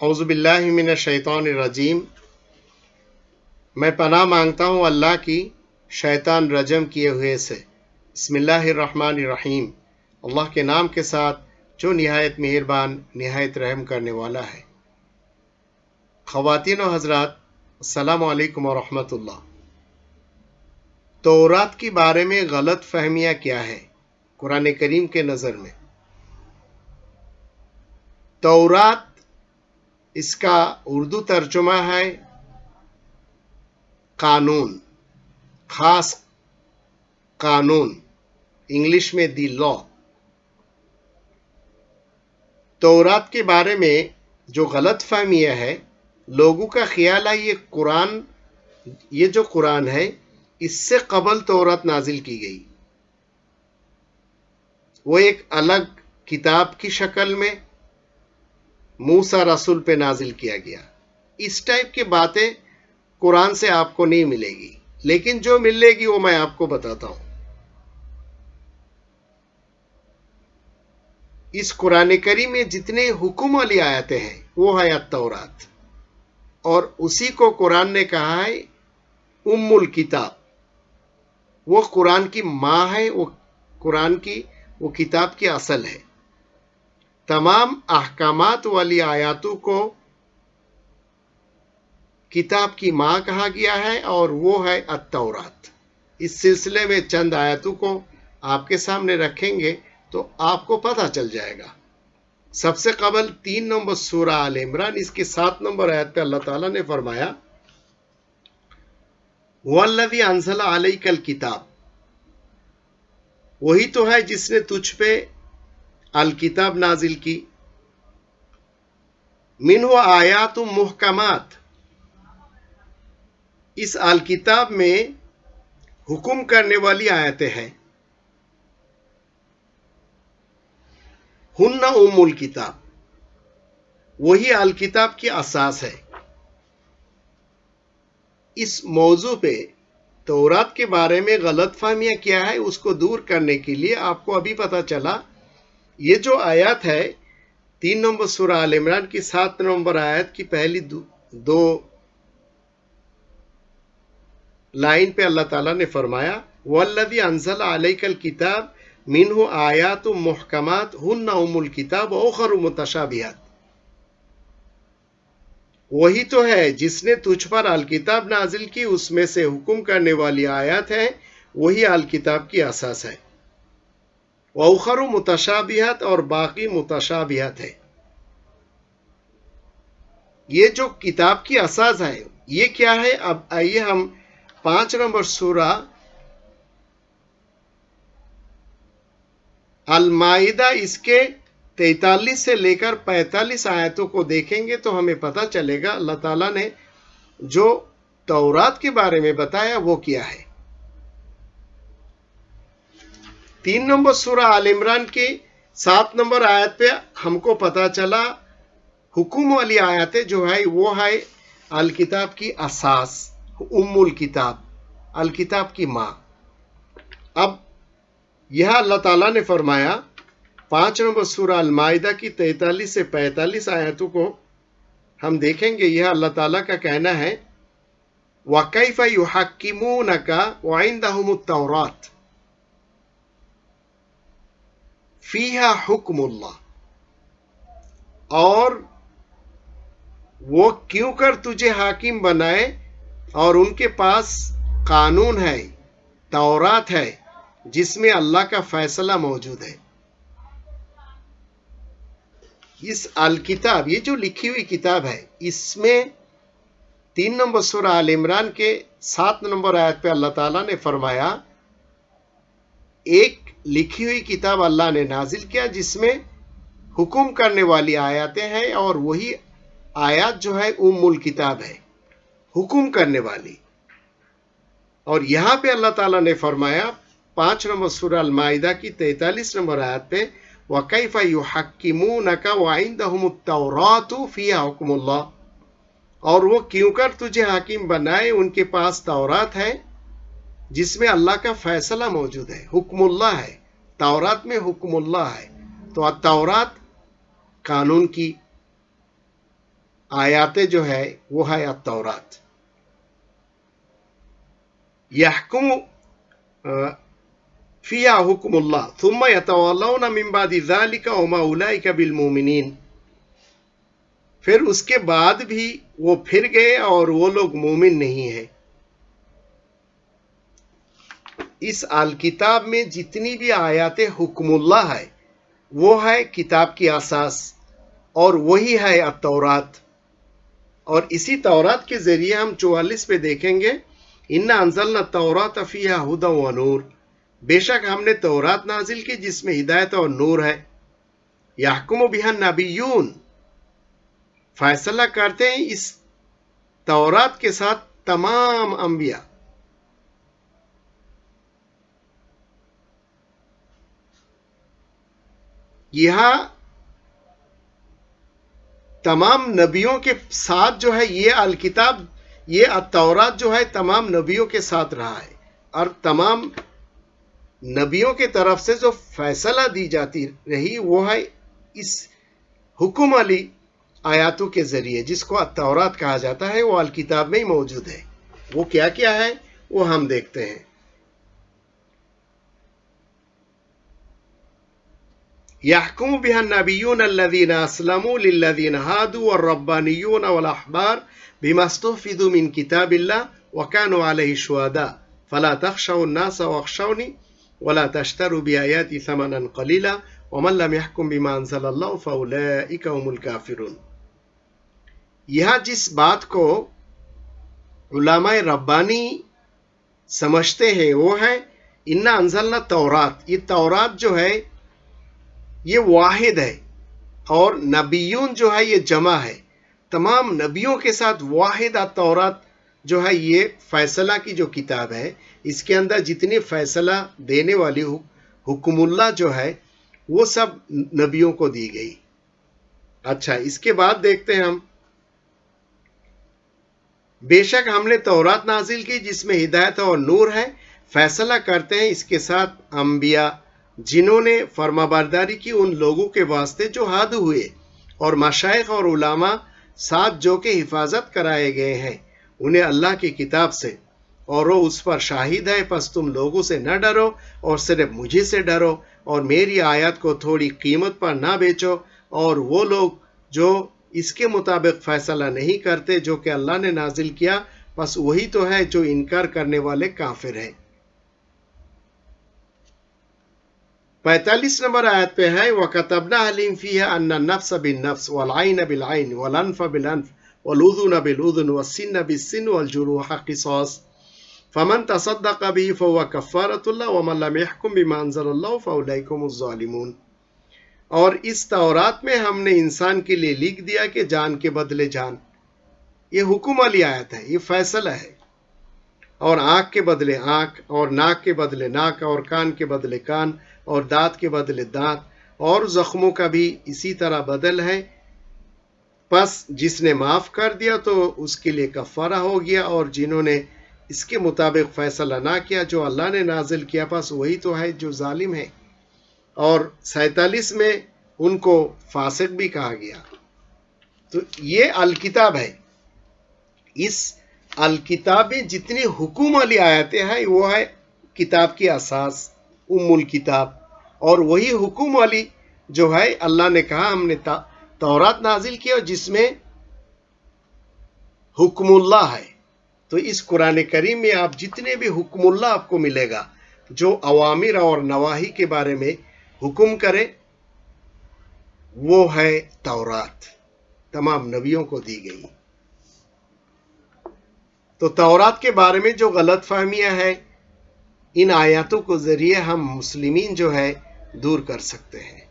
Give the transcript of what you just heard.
اعوذ باللہ من الشیطان الرجیم۔ میں پناہ مانگتا ہوں اللہ کی شیطان رجم کیے ہوئے سے۔ بسم اللہ الرحمن الرحیم، اللہ کے نام کے ساتھ جو نہایت مہربان نہایت رحم کرنے والا ہے۔ خواتین و حضرات، السلام علیکم ورحمۃ اللہ۔ تورات کے بارے میں غلط فہمیاں کیا ہے قرآن کریم کے نظر میں؟ تورات اس کا اردو ترجمہ ہے قانون، خاص قانون، انگلش میں دی لا۔ تورات کے بارے میں جو غلط فہمیاں ہے، لوگوں کا خیال ہے یہ جو قرآن ہے اس سے قبل تورات نازل کی گئی، وہ ایک الگ کتاب کی شکل میں موسیٰ رسول پہ نازل کیا گیا۔ اس ٹائپ کی باتیں قرآن سے آپ کو نہیں ملے گی، لیکن جو ملے گی وہ میں آپ کو بتاتا ہوں۔ اس قرآن کریم میں جتنے حکم والی آیتیں ہیں وہ ہے التورات، اور اسی کو قرآن نے کہا ہے ام الکتاب۔ وہ قرآن کی ماں ہے، وہ قرآن کی وہ کتاب کی اصل ہے۔ تمام احکامات والی آیاتوں کو کتاب کی ماں کہا گیا ہے، اور وہ ہے التورات۔ اس سلسلے میں چند آیاتوں کو آپ کے سامنے رکھیں گے تو آپ کو پتہ چل جائے گا۔ سب سے قبل 3 نمبر سورہ آل عمران، اس کی 7 نمبر آیت پہ اللہ تعالیٰ نے فرمایا وَالَّذِي أَنزَلَ عَلَيْكَ الْكِتَابَ، وہی تو ہے جس نے تجھ پہ الکتاب نازل کی، منہ آیات محکمات، اس الکتاب میں حکم کرنے والی آیتیں ہیں، ہن ام الکتاب، وہی الکتاب کی اساس ہے۔ اس موضوع پہ تورات کے بارے میں غلط فہمیاں کیا ہے اس کو دور کرنے کے لیے آپ کو ابھی پتہ چلا، یہ جو آیات ہے 3 نمبر سورہ آل عمران کی 7 نمبر آیت کی پہلی دو لائن پہ اللہ تعالیٰ نے فرمایا وَالَّذِي أَنزَلَ عَلَيْكَ الْكِتَابَ مِنْهُ آيَاتٌ مُحْكَمَاتٌ هُنَّ أُمُّ الْكِتَابِ وَأُخَرُ مُتَشَابِهَاتٌ، وہی تو ہے جس نے تجھ پر الکتاب نازل کی، اس میں سے حکم کرنے والی آیات ہیں، وہی الکتاب کی اساس ہے۔ وَأُخَرُ مُتَشَابِهَاتٌ، اور باقی متشابہات ہے۔ یہ جو کتاب کی اساس ہے یہ کیا ہے؟ اب آئیے ہم 5 نمبر سورہ المائدہ اس کے 43 سے لے کر 45 آیتوں کو دیکھیں گے تو ہمیں پتہ چلے گا اللہ تعالیٰ نے جو تورات کے بارے میں بتایا وہ کیا ہے۔ 3 نمبر سورہ آل عمران کی 7 نمبر آیت پہ ہم کو پتہ چلا حکم والی آیتیں جو ہے وہ ہے الکتاب کی اساس، ام الکتاب، الکتاب کی ماں۔ اب یہاں اللہ تعالیٰ نے فرمایا 5 نمبر سورہ المائدہ کی 43 سے 45 آیتوں کو ہم دیکھیں گے۔ یہ اللہ تعالیٰ کا کہنا ہے وَكَيْفَ يُحَكِّمُونَكَ وَعِنْدَهُمُ التَّوْرَاةُ فِيهَا حُكْمُ اللَّهِ، اور وہ کیوں کر تجھے حاکم بنائے اور ان کے پاس قانون ہے، تورات ہے جس میں اللہ کا فیصلہ موجود ہے۔ اس الکتاب، یہ جو لکھی ہوئی کتاب ہے، اس میں 3 نمبر سورہ آل عمران کے 7 نمبر آیت پہ اللہ تعالیٰ نے فرمایا ایک لکھی ہوئی کتاب اللہ نے نازل کیا جس میں حکم کرنے والی آیاتیں ہیں، اور وہی آیات جو ہے ام الکتاب ہے، حکم کرنے والی۔ اور یہاں پہ اللہ تعالیٰ نے فرمایا 5 نمبر سورہ المائدہ کی 43 نمبر آیت پہ وَكَيْفَ يُحَكِّمُونَكَ وَعِنْدَهُمُ التَّوْرَاةُ فِيهَا حُكْمُ اللَّهِ، اور وہ کیوں کر تجھے حاکم بنائے، ان کے پاس تورات ہے جس میں اللہ کا فیصلہ موجود ہے، حکم اللہ ہے، تورات میں حکم اللہ ہے۔ تو تورات قانون کی آیاتیں جو ہے وہ ہے التورات. یحکم فیہا حکم اللہ ثم یتولون من بعد ذلک وما اولئک بالمؤمنین. پھر اس کے بعد بھی وہ پھر گئے اور وہ لوگ مومن نہیں ہیں. اس الکتاب میں جتنی بھی آیات حکم اللہ ہے وہ ہے کتاب کی اساس، اور وہی ہے التورات. اور اسی تورات کے ذریعے ہم 44 پہ دیکھیں گے انا انزلنا التورات فیہا ھدی و نور، بے شک ہم نے تورات نازل کی جس میں ہدایت اور نور ہے. یحکم بہا النبیون، فیصلہ کرتے ہیں اس تورات کے ساتھ تمام انبیاء. یہاں تمام نبیوں کے ساتھ جو ہے یہ الکتاب، یہ التورات جو ہے تمام نبیوں کے ساتھ رہا ہے، اور تمام نبیوں کے طرف سے جو فیصلہ دی جاتی رہی وہ ہے اس حکم علی آیاتوں کے ذریعے، جس کو التورات کہا جاتا ہے. وہ الکتاب میں ہی موجود ہے. وہ کیا کیا ہے وہ ہم دیکھتے ہیں. يحكم بها النبيون الذين أسلموا للذين هادوا والربانيون والأحبار بما استحفظوا من كتاب الله وكانوا عليه شهداء فلا تخشوا الناس واخشوني ولا تشتروا بآياتي ثمنا قليلا ومن لم يحكم بما أنزل الله فأولئك هم الكافرون. یہاں جس بات کو علماء ربانی سمجھتے ہیں وہ ہے انا انزلنا التورات. یہ تورات جو ہے یہ واحد ہے، اور نبیون جو ہے یہ جمع ہے. تمام نبیوں کے ساتھ واحد التورات جو ہے یہ فیصلہ کی جو کتاب ہے، اس کے اندر جتنی فیصلہ دینے والی حکم اللہ جو ہے وہ سب نبیوں کو دی گئی. اچھا، اس کے بعد دیکھتے ہیں ہم بے شک ہم نے تورات نازل کی جس میں ہدایت اور نور ہے، فیصلہ کرتے ہیں اس کے ساتھ انبیاء جنہوں نے فرمانبرداری کی ان لوگوں کے واسطے جو ہاد ہوئے، اور مشائخ اور علماء ساتھ جو کہ حفاظت کرائے گئے ہیں انہیں اللہ کی کتاب سے، اور وہ اس پر شاہد ہے. پس تم لوگوں سے نہ ڈرو اور صرف مجھے سے ڈرو، اور میری آیات کو تھوڑی قیمت پر نہ بیچو. اور وہ لوگ جو اس کے مطابق فیصلہ نہیں کرتے جو کہ اللہ نے نازل کیا، پس وہی تو ہے جو انکار کرنے والے کافر ہیں. 45 نمبر آیت پہ ہے وَكَتَبْنَا عَلَيْهِمْ فِيهَا أَنَّ النَّفْسَ بِالنَّفْسِ وَالْعَيْنَ بِالْعَيْنِ وَالْأَنْفَ بِالْأَنْفِ وَالْأُذُنَ بِالْأُذُنِ وَالسِّنَّ بِالسِّنِّ وَالْجُرُوحَ قِصَاصٌ فَمَنْ تَصَدَّقَ بِهِ فَهُوَ كَفَّارَةٌ لَهُ وَمَنْ لَمْ يَحْكُمْ بِمَا أَنزَلَ اللَّهُ فَأُولَئِكَ هُمُ الظَّالِمُونَ. اور اس تورات میں ہم نے انسان کے لیے لکھ دیا کہ جان کے بدلے جان. یہ حکم والی آیت ہے، یہ فیصلہ ہے. اور آنکھ کے بدلے آنکھ، اور ناک کے بدلے ناک، اور کان کے بدلے کان، اور دانت کے بدلے دانت، اور زخموں کا بھی اسی طرح بدل ہے. پس جس نے معاف کر دیا تو اس کے لیے کفارہ ہو گیا، اور جنہوں نے اس کے مطابق فیصلہ نہ کیا جو اللہ نے نازل کیا، پس وہی تو ہے جو ظالم ہے. اور 47 میں ان کو فاسق بھی کہا گیا. تو یہ الکتاب ہے. اس الکتاب میں جتنی حکم والی آیتیں ہیں وہ ہے کتاب کی اساس، ام الکتاب. اور وہی حکم والی جو ہے اللہ نے کہا ہم نے تورات نازل کیا جس میں حکم اللہ ہے. تو اس قرآن کریم میں آپ جتنے بھی حکم اللہ آپ کو ملے گا جو اوامر اور نواہی کے بارے میں حکم کرے وہ ہے تورات، تمام نبیوں کو دی گئی. تو تورات کے بارے میں جو غلط فہمیاں ہیں ان آیاتوں کے ذریعے ہم مسلمین جو ہے دور کر سکتے ہیں.